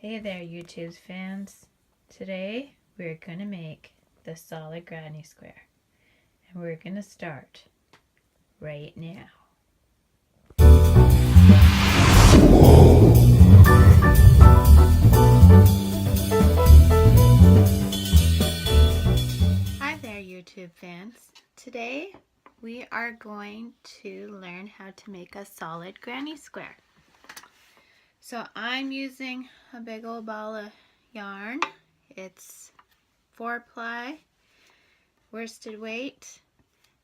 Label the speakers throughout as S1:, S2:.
S1: Hey there, YouTube fans. Today we're going to make the solid granny square, and we're going to start right now. Hi there, YouTube fans. Today we are going to learn how to make a solid granny square. So I'm using a big old ball of yarn. It's 4-ply worsted weight,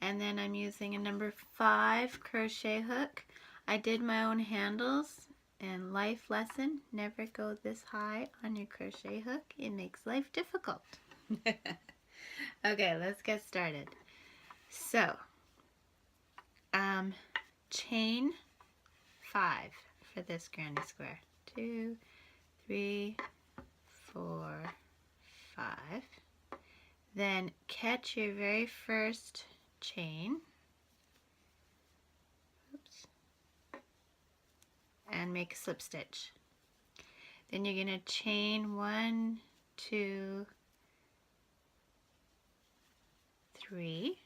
S1: and then I'm using a number 5 crochet hook. I did my own handles, and life lesson, never go this high on your crochet hook. It makes life difficult. Okay, let's get started. So, chain 5 for this granny square. 2, 3, 4, 5. Then catch your very first chain. Oops. And make a slip stitch. Then you're going to chain 1, 2, 3.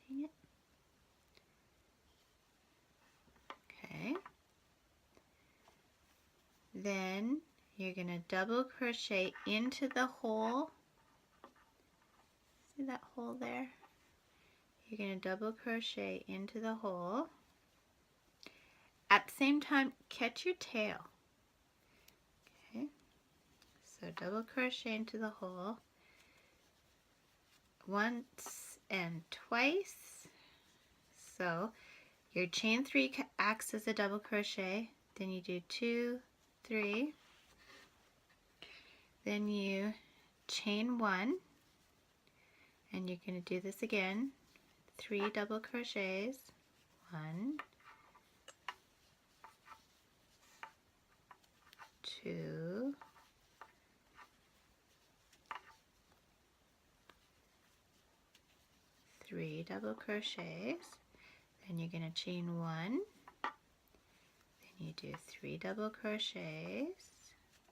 S1: Dang it. Okay. Then you're going to double crochet into the hole. See that hole there? You're going to double crochet into the hole. At the same time, catch your tail. Okay. So double crochet into the hole once and twice. So your chain 3 acts as a double crochet. Then you do 2, 3. Then you chain 1, and you're going to do this again. 3 double crochets. 1, 2, 3 double crochets. Then you're going to chain 1. Then you do 3 double crochets.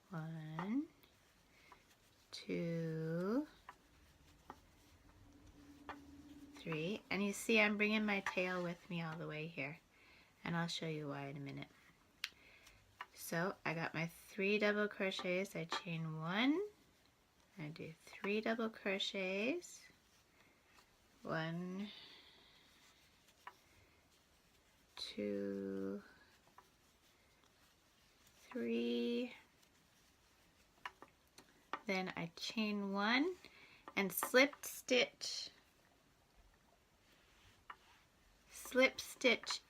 S1: 1, 2, 3. And you see I'm bringing my tail with me all the way here. And I'll show you why in a minute. So I got my 3 double crochets. I chain 1. I do 3 double crochets. 1, 2, 3. Then I chain 1 and slip stitch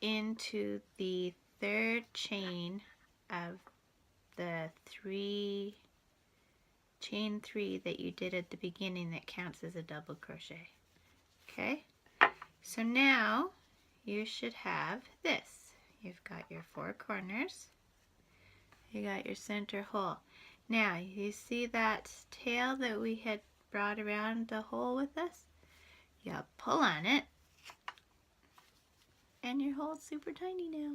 S1: into the 3rd chain of the chain 3 that you did at the beginning that counts as a double crochet. Okay, so now you should have this. You've got your 4 corners. You got your center hole. Now, you see that tail that we had brought around the hole with us? You pull on it, and your hole's super tiny now.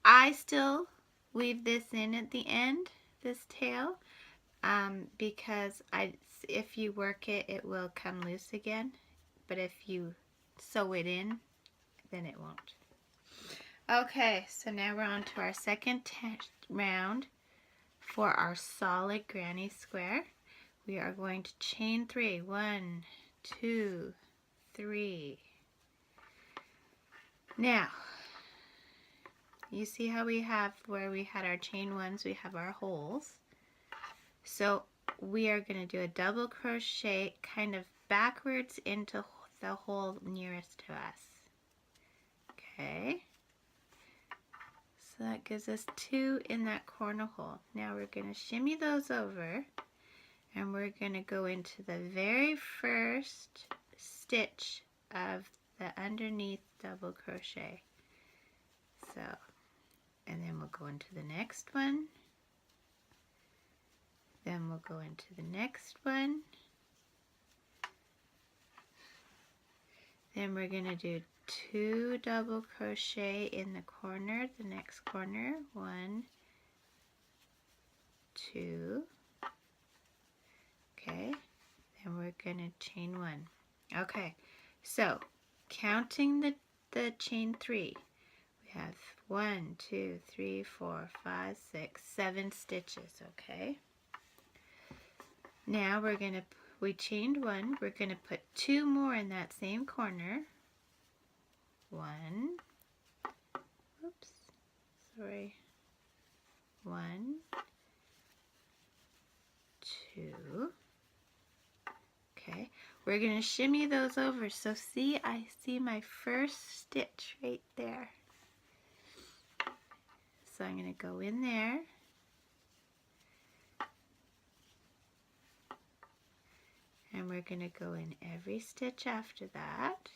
S1: I still weave this in at the end, this tail, because if you work it, it will come loose again. But if you sew it in, then it won't. Okay, so now we're on to our second round for our solid granny square. We are going to chain 3. 1, 2, 3. Now, you see how we have where we had our chain 1s, we have our holes. So we are going to do a double crochet kind of backwards into the hole nearest to us. Okay. So that gives us 2 in that corner hole. Now we're going to shimmy those over, and we're going to go into the very first stitch of the underneath double crochet. So, and then we'll go into the next one. Then we'll go into the next one. Then we're going to do 2 double crochet in the corner, the next corner. 1, 2. Okay, then we're gonna chain 1. Okay, so counting the chain 3, we have 1, 2, 3, 4, 5, 6, 7 stitches. Okay, now we chained 1, we're gonna put 2 more in that same corner. 1, oops, sorry, 1, 2. Okay, we're going to shimmy those over. So see, I see my first stitch right there. So I'm going to go in there. And we're going to go in every stitch after that.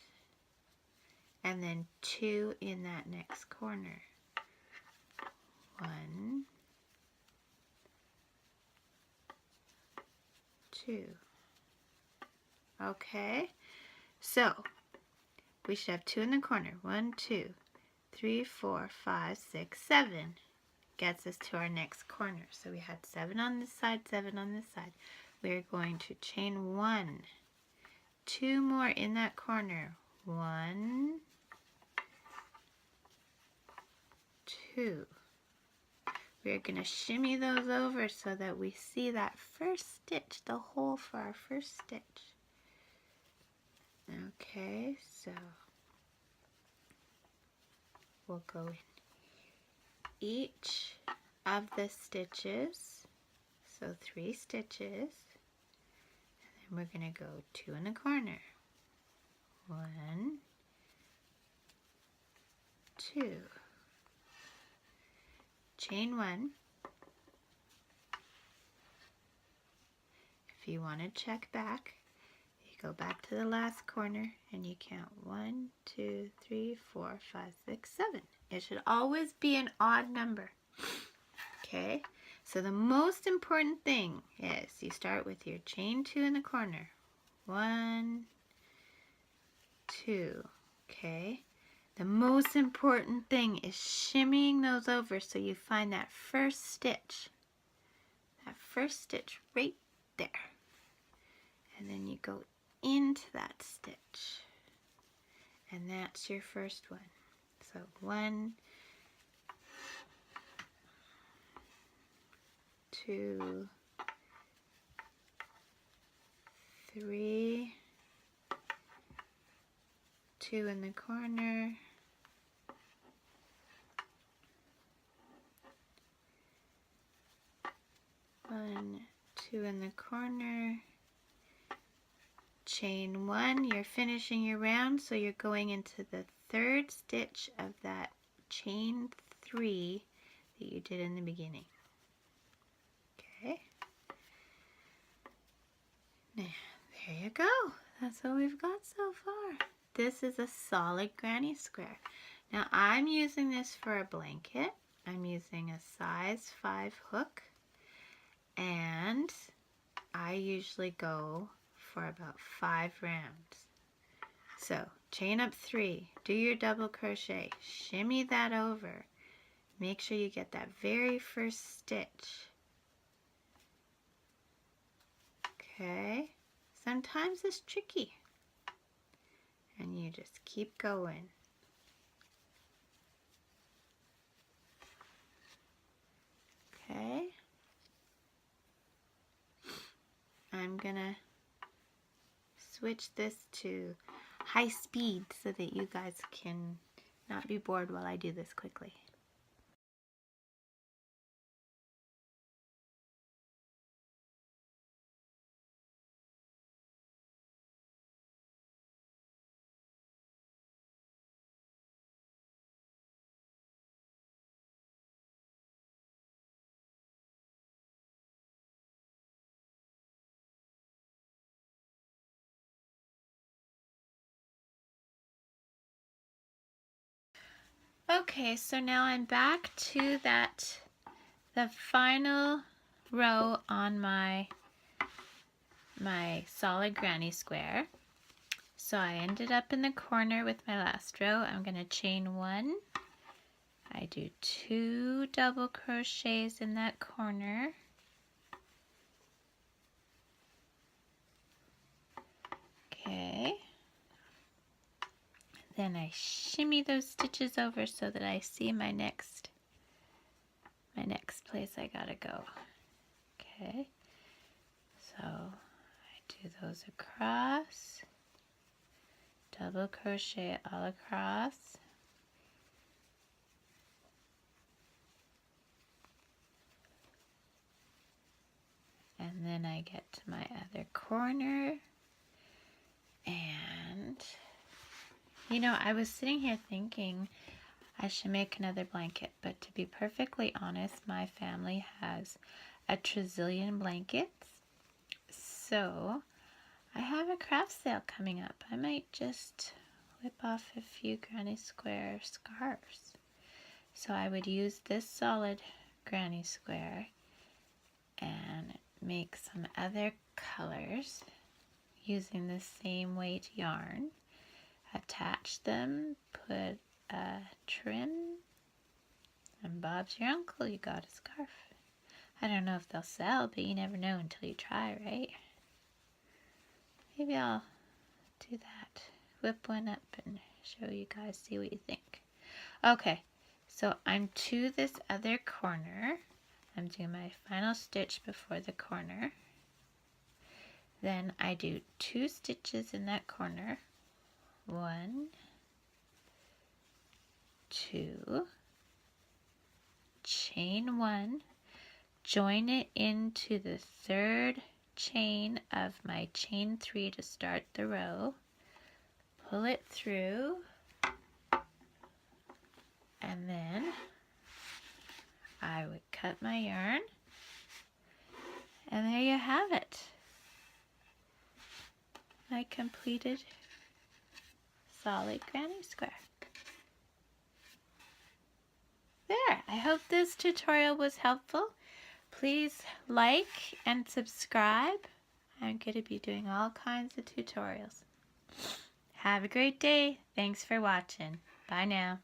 S1: And then 2 in that next corner. 1, 2. Okay, so we should have 2 in the corner. 1, 2, 3, 4, 5, 6, 7. Gets us to our next corner. So we had 7 on this side, 7 on this side. We're going to chain 1, 2 more in that corner. 1, 2. We're going to shimmy those over so that we see that first stitch, the hole for our first stitch. Okay, so we'll go in each of the stitches, so 3 stitches, and then we're going to go 2 in the corner. 1, 2. Chain 1. If you want to check back, you go back to the last corner and you count 1, 2, 3, 4, 5, 6, 7. It should always be an odd number. Okay, so the most important thing is you start with your chain 2 in the corner. 1, 2. Okay, the most important thing is shimmying those over so you find that first stitch. That first stitch right there. And then you go into that stitch. And that's your first one. So 1, 2, 3, 2 in the corner, 1, 2 in the corner, chain 1, you're finishing your round, so you're going into the 3rd stitch of that chain 3 that you did in the beginning. Okay. Now, there you go. That's what we've got so far. This is a solid granny square. Now I'm using this for a blanket. I'm using a size 5 hook, and I usually go for about 5 rounds. So chain up 3, do your double crochet, shimmy that over, make sure you get that very first stitch. Okay, sometimes it's tricky, and you just keep going. Okay, I'm gonna switch this to high speed so that you guys can not be bored while I do this quickly. Okay, so now I'm back to the final row on my solid granny square. So I ended up in the corner with my last row. I'm going to chain 1. I do 2 double crochets in that corner. Okay. Then I shimmy those stitches over so that I see my next place I gotta go. Okay. So I do those across, double crochet all across. And then I get to my other corner, and you know, I was sitting here thinking I should make another blanket, but to be perfectly honest, my family has a trillion blankets, so I have a craft sale coming up. I might just whip off a few granny square scarves. So I would use this solid granny square and make some other colors using the same weight yarn, attach them, put a trim, and Bob's your uncle, you got a scarf. I don't know if they'll sell, but you never know until you try, right? Maybe I'll do that. Whip one up and show you guys, see what you think. Okay, so I'm to this other corner. I'm doing my final stitch before the corner. Then I do 2 stitches in that corner. 1, 2, chain 1, join it into the 3rd chain of my chain 3 to start the row, pull it through, and then I would cut my yarn, and there you have it. My completed solid granny square. There, I hope this tutorial was helpful. Please like and subscribe. I'm going to be doing all kinds of tutorials. Have a great day. Thanks for watching. Bye now.